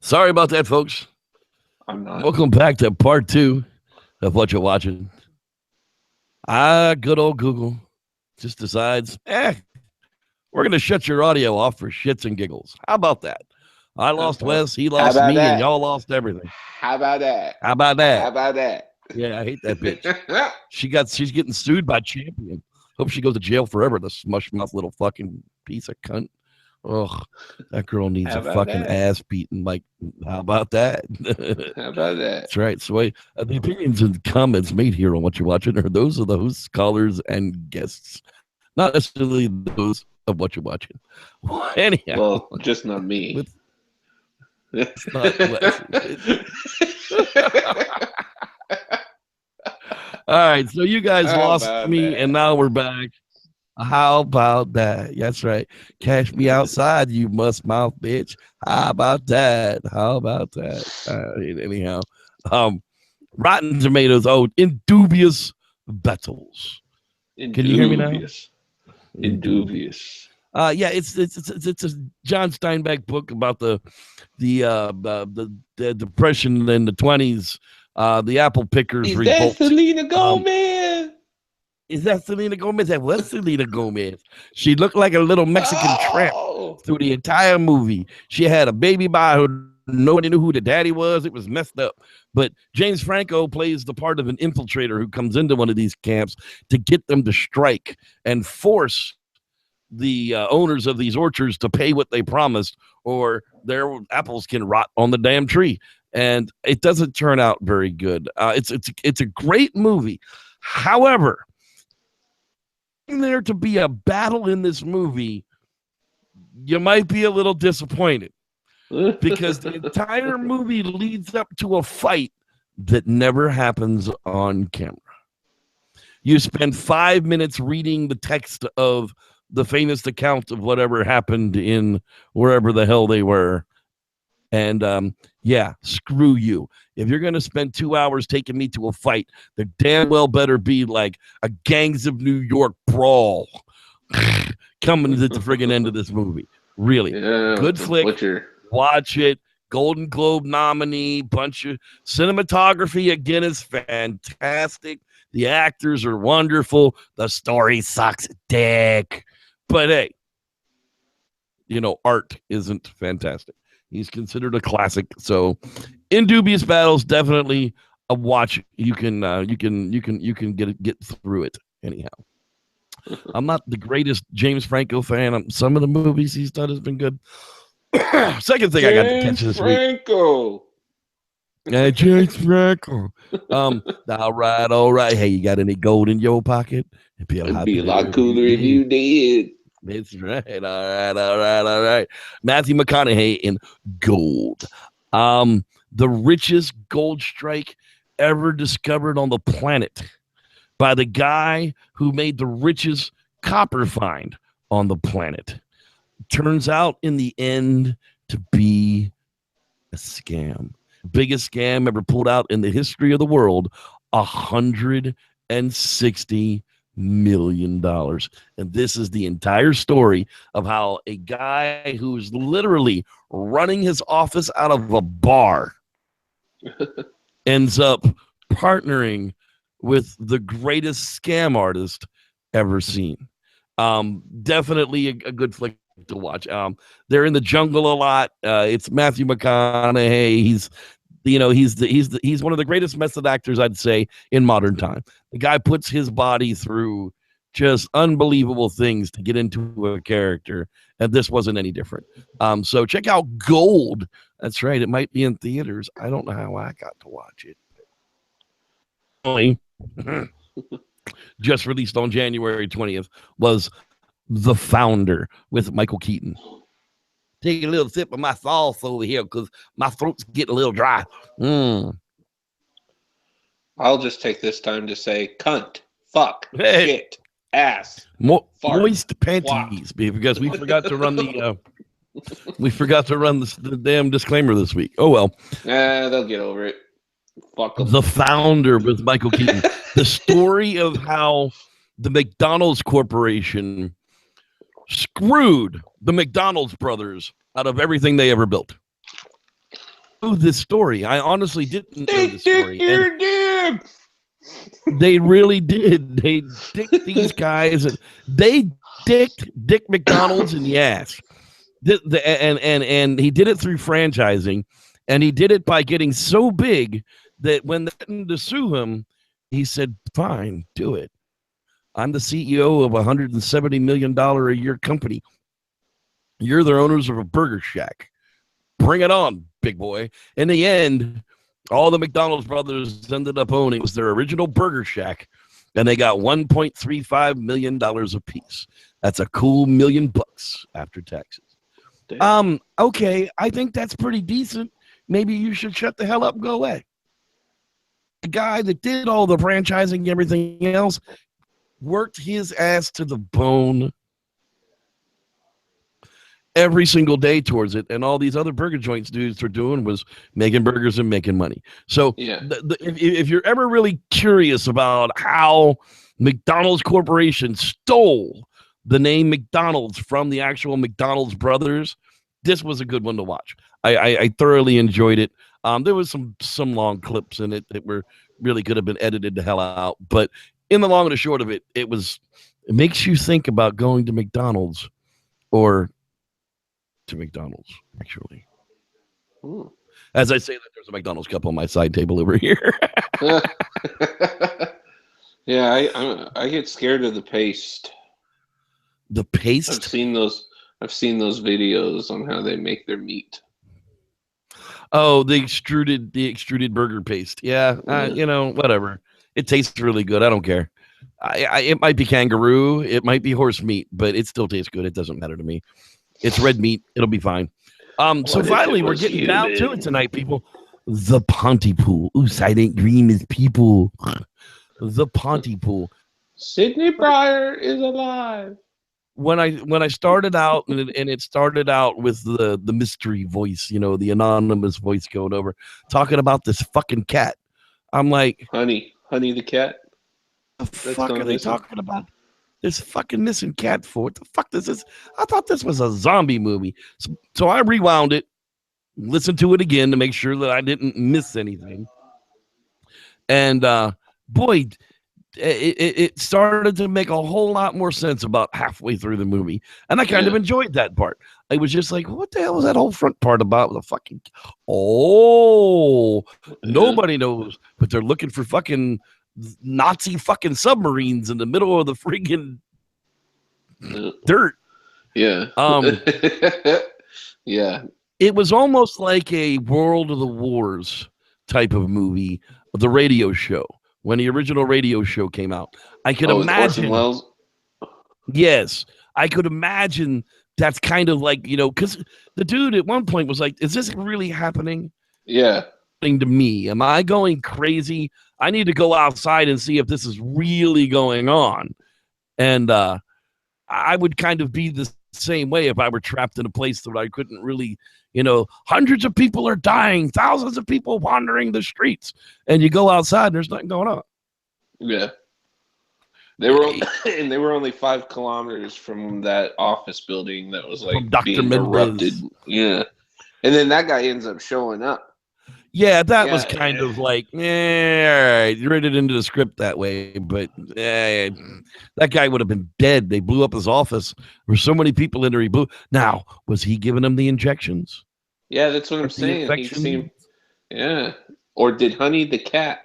Sorry about that, folks. I'm not. Welcome back to part 2 of what you're watching. Good old Google just decides, we're going to shut your audio off for shits and giggles. How about that? I lost Wes, he lost me, and y'all lost everything. How about that? How about that? How about that? Yeah, I hate that bitch. She's getting sued by Champion. Hope she goes to jail forever, the smush mouth little fucking piece of cunt. Ugh, that girl needs a fucking ass beating. Like, how about that? How about that? That's right. So the opinions and comments made here on what you're watching are those of the hosts, callers, and guests, not necessarily those of what you're watching. Well, anyhow, well, just not me. It's not All right, so you guys lost me, and now we're back. How about that? That's right. Cash me outside, you must mouth bitch. How about that? How about that? Anyhow, Rotten Tomatoes. Oh, in dubious battles. Can you hear me now? In dubious. Yeah, it's a John Steinbeck book about the depression in the 20s. The apple pickers revolt. Is that Selena Gomez? Is that Selena Gomez? That was Selena Gomez. She looked like a little Mexican tramp through the entire movie. She had a baby by her. Nobody knew who the daddy was. It was messed up. But James Franco plays the part of an infiltrator who comes into one of these camps to get them to strike and force the owners of these orchards to pay what they promised, or their apples can rot on the damn tree. And it doesn't turn out very good. It's a great movie. However, there to be a battle in this movie, you might be a little disappointed because the entire movie leads up to a fight that never happens on camera. You spend 5 minutes reading the text of the famous account of whatever happened in wherever the hell they were. And yeah, screw you. If you're going to spend 2 hours taking me to a fight, there damn well better be like a Gangs of New York brawl coming to the friggin' end of this movie. Really. Yeah, good flick. Butcher. Watch it. Golden Globe nominee. Bunch of cinematography again is fantastic. The actors are wonderful. The story sucks dick. But hey, art isn't fantastic. He's considered a classic. So, in dubious battles, definitely a watch. You can get through it anyhow. I'm not the greatest James Franco fan. Some of the movies he's done has been good. Second thing I got to catch this week. James Franco. All right. Hey, you got any gold in your pocket? It'd be a lot cooler if you did. That's right. All right. Matthew McConaughey in Gold. The richest gold strike ever discovered on the planet by the guy who made the richest copper find on the planet. Turns out in the end to be a scam. Biggest scam ever pulled out in the history of the world. $160 million. And this is the entire story of how a guy who's literally running his office out of a bar ends up partnering with the greatest scam artist ever seen. Definitely a good flick to watch. They're in the jungle a lot. It's Matthew McConaughey. He's one of the greatest method actors, I'd say, in modern time. The guy puts his body through just unbelievable things to get into a character, and this wasn't any different. So check out Gold. That's right. It might be in theaters. I don't know how I got to watch it. Just released on January 20th was The Founder with Michael Keaton. Take a little sip of my sauce over here because my throat's getting a little dry. I'll just take this time to say cunt, fuck, shit, ass, fart, moist panties, because we forgot to run the the damn disclaimer this week. Oh well. They'll get over it. Fuck them. The Founder with Michael Keaton. The story of how the McDonald's Corporation screwed the McDonald's brothers out of everything they ever built. This story, I honestly didn't know this story. And they really did. They dicked these guys, and they dicked Dick McDonald's in the ass. And he did it through franchising, and he did it by getting so big that when they threatened to sue him, he said, "Fine, do it. I'm the CEO of a $170 million a year company. You're the owners of a burger shack. Bring it on, big boy." In the end, all the McDonald's brothers ended up owning was their original burger shack, and they got $1.35 million apiece. That's a cool $1 million after taxes. Damn. Okay, I think that's pretty decent. Maybe you should shut the hell up and go away. The guy that did all the franchising and everything else worked his ass to the bone every single day towards it, and all these other burger joints dudes were doing was making burgers and making money. So yeah, if you're ever really curious about how McDonald's Corporation stole the name McDonald's from the actual McDonald's brothers, this was a good one to watch. I thoroughly enjoyed it. There was some long clips in it that were really could have been edited the hell out, but in the long and the short of it, it makes you think about going to McDonald's or to McDonald's, actually. Ooh. As I say that, there's a McDonald's cup on my side table over here. Yeah, I get scared of the paste. The paste? I've seen those videos on how they make their meat. Oh, the extruded burger paste. Yeah, whatever. It tastes really good. I don't care. It might be kangaroo, it might be horse meat, but it still tastes good. It doesn't matter to me. It's red meat. It'll be fine. So finally, we're getting down to it tonight, people. The Pontypool. Ooh, Silent Dream is people. The Pontypool. Sidney Breyer is alive. When I started out, and it started out with the mystery voice, the anonymous voice going over, talking about this fucking cat. I'm like, Honey the cat? What the fuck are they talking about? This fucking missing cat for? What the fuck this is? I thought this was a zombie movie. So I rewound it, listened to it again to make sure that I didn't miss anything. And boy, it started to make a whole lot more sense about halfway through the movie. And I kind of enjoyed that part. I was just like, what the hell was that whole front part about? The fucking nobody knows, but they're looking for fucking Nazi fucking submarines in the middle of the friggin' dirt. Yeah. Yeah. It was almost like a World of the Wars type of movie, the radio show, when the original radio show came out. I could imagine. Yes. I could imagine that's kind of like, because the dude at one point was like, is this really happening? Yeah. To me, am I going crazy? I need to go outside and see if this is really going on. And I would kind of be the same way if I were trapped in a place that I couldn't really, hundreds of people are dying, thousands of people wandering the streets, and you go outside and there's nothing going on. Yeah. They were only 5 kilometers from that office building that was like being erupted. Yeah. And then that guy ends up showing up. Yeah, that was kind of like, all right, you read it into the script that way, but that guy would have been dead. They blew up his office. There were so many people in there. He blew. Now, was he giving them the injections? Yeah, that's what I'm saying. He seemed, or did Honey the cat?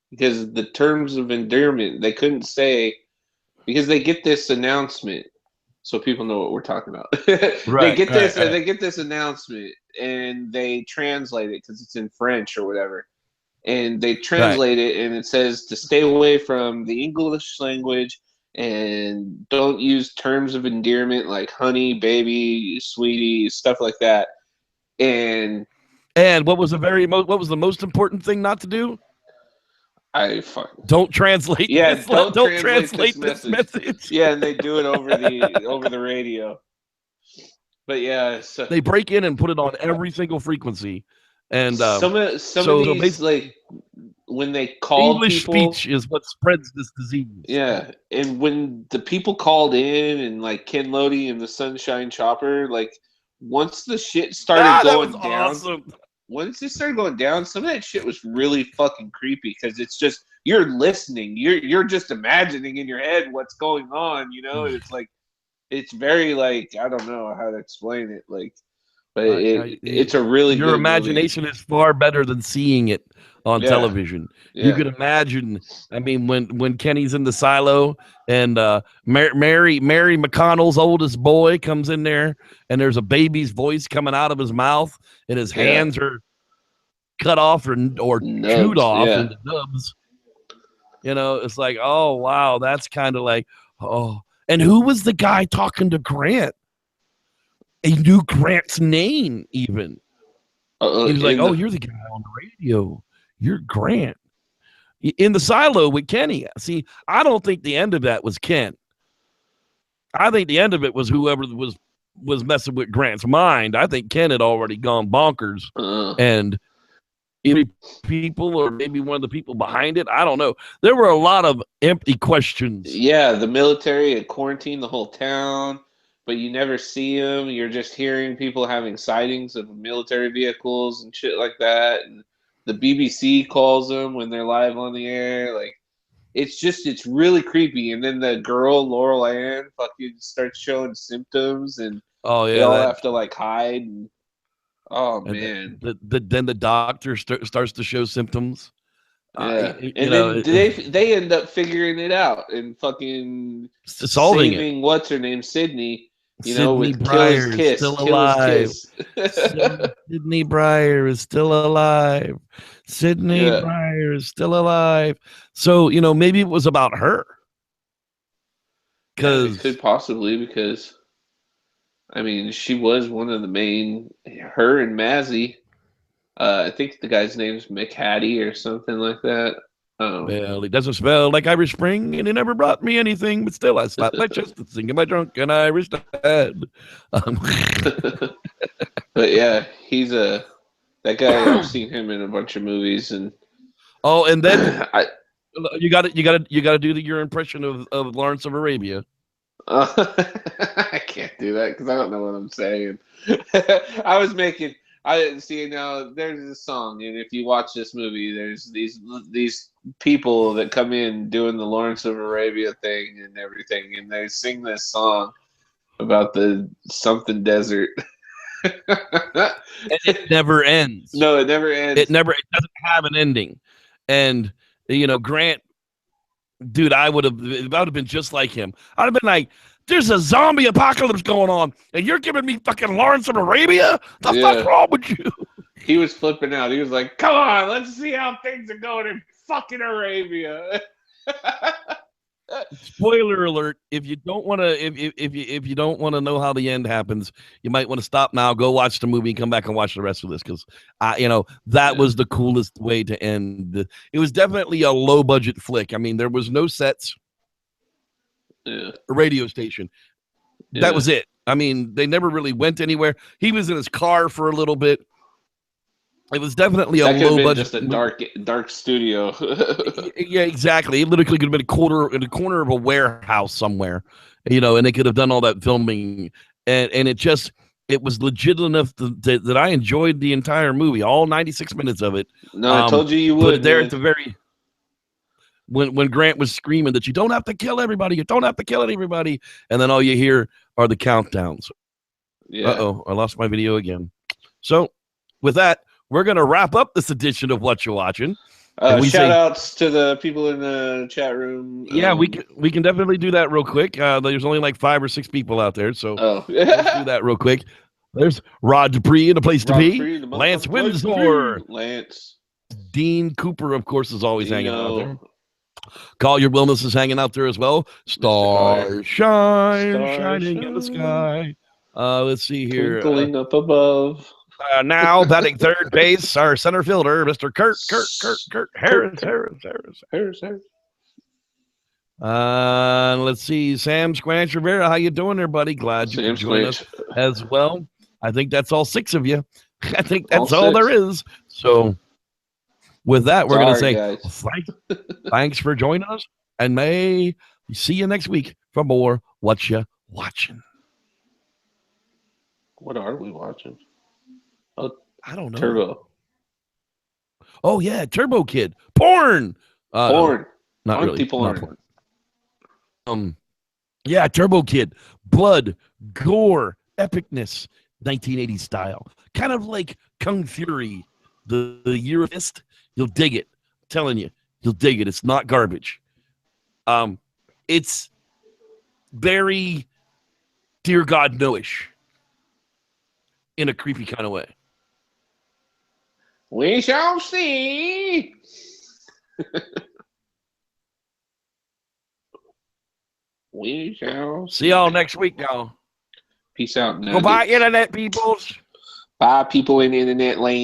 Because the terms of endearment, they couldn't say, because they get this announcement, so people know what we're talking about. They get this announcement, and they translate it because it's in French or whatever. And they translate it, and it says to stay away from the English language and don't use terms of endearment like honey, baby, sweetie, stuff like that. And what was the most important thing not to do? Don't translate. Yeah, don't translate this message. Yeah, and they do it over the radio. But yeah, so they break in and put it on every single frequency, and some of these like when they called English people, speech is what spreads this disease. Yeah, and when the people called in and like Ken Lodi and the Sunshine Chopper, like once the shit started that was going down, awesome. Once it started going down, some of that shit was really fucking creepy because it's just you're listening, you're just imagining in your head what's going on, you know. And it's like it's very like I don't know how to explain it, like, but it's a really your good imagination movie. is far better than seeing it on Yeah, television. You yeah, could imagine. I mean, when Kenny's in the silo and Mary McConnell's oldest boy comes in there, and there's a baby's voice coming out of his mouth, and his yeah. hands are cut off or chewed Nubs, off yeah. into nubs. You know, it's like, oh wow, that's kind of like, oh. And who was the guy talking to Grant? He knew Grant's name even. He was like, "Oh, you're the guy on the radio. You're Grant." In the silo with Kenny. See, I don't think the end of that was Ken. I think the end of it was whoever was messing with Grant's mind. I think Ken had already gone bonkers, and people, or maybe one of the people behind it, I don't know. There were a lot of empty questions. Yeah, the military had quarantined the whole town, but you never see them. You're just hearing people having sightings of military vehicles and shit like that. And the BBC calls them when they're live on the air. Like, it's really creepy. And then the girl, Laurel Ann, fucking starts showing symptoms, and they all have to like hide. And, oh, man. Then the doctor starts to show symptoms. Yeah, and then they end up figuring it out and fucking saving what's her name, Sydney. You know, with Breyer kill his kiss, still alive. Sydney Breyer is still alive. Sydney Breyer is still alive. So you know, maybe it was about her. Because it could possibly, because I mean, she was one of the main. Her and Mazzy. I think the guy's name's McHattie or something like that. Well, he doesn't smell like Irish Spring, and he never brought me anything, but still I slapped my chest and sing in my drunken Irish dad. But yeah, he's that guy. I've seen him in a bunch of movies, and and then you got to do your impression of Lawrence of Arabia. I can't do that because I don't know what I'm saying. I didn't see now. There's a song, and if you watch this movie, there's these people that come in doing the Lawrence of Arabia thing and everything, and they sing this song about the something desert. And it never ends. No, it never ends. It doesn't have an ending. And you know, Grant, dude, it would have been just like him. I'd have been like, there's a zombie apocalypse going on, and you're giving me fucking Lawrence of Arabia? The fuck's wrong with you? He was flipping out. He was like, come on, let's see how things are going in fucking Arabia. Spoiler alert, if you don't want to if you don't want to know how the end happens, you might want to stop now, go watch the movie, and come back and watch the rest of this, because that was the coolest way to end. It was definitely a low budget flick. I mean, there was no sets. A radio station. That was it. I mean, they never really went anywhere. He was in his car for a little bit. It was definitely a low budget. Just a dark studio. Yeah, exactly. It literally could have been in a corner of a warehouse somewhere, and they could have done all that filming, and it was legit enough that I enjoyed the entire movie, all 96 minutes of it. No, I told you would. But there at the very. When Grant was screaming that you don't have to kill everybody, and then all you hear are the countdowns. Yeah. Uh-oh, I lost my video again. So with that, we're going to wrap up this edition of What You're Watching. Shout outs to the people in the chat room. Yeah, we can definitely do that real quick. There's only like 5 or 6 people out there, so let's do that real quick. There's Rod Dupree in a place to be. Lance Windsor. Lance. Dean Cooper, of course, is always hanging out there. Collier Wellness is hanging out there as well. Stars shining in the sky. Let's see here. Twinkling up above. Now batting third base, our center fielder, Mr. Kurt Harris. Let's see, Sam Squanch Rivera. How you doing there, buddy? Glad you could join us as well. I think that's all 6 of you. I think that's all there is. So with that, we're going to say guys. thanks for joining us, and may see you next week for more What You Watching. What are we watching? Oh, I don't know. Turbo. Oh yeah, Turbo Kid. Porn. Porn. Not really. Pontypool. Not porn. Yeah, Turbo Kid. Blood, gore, epicness, 1980s style. Kind of like Kung Fury, the year of fist. You'll dig it. I'm telling you, you'll dig it. It's not garbage. It's very Dear God No-ish in a creepy kind of way. We shall see. We shall see y'all next week, y'all. Peace out. Goodbye, internet peoples. Bye, people in internet land.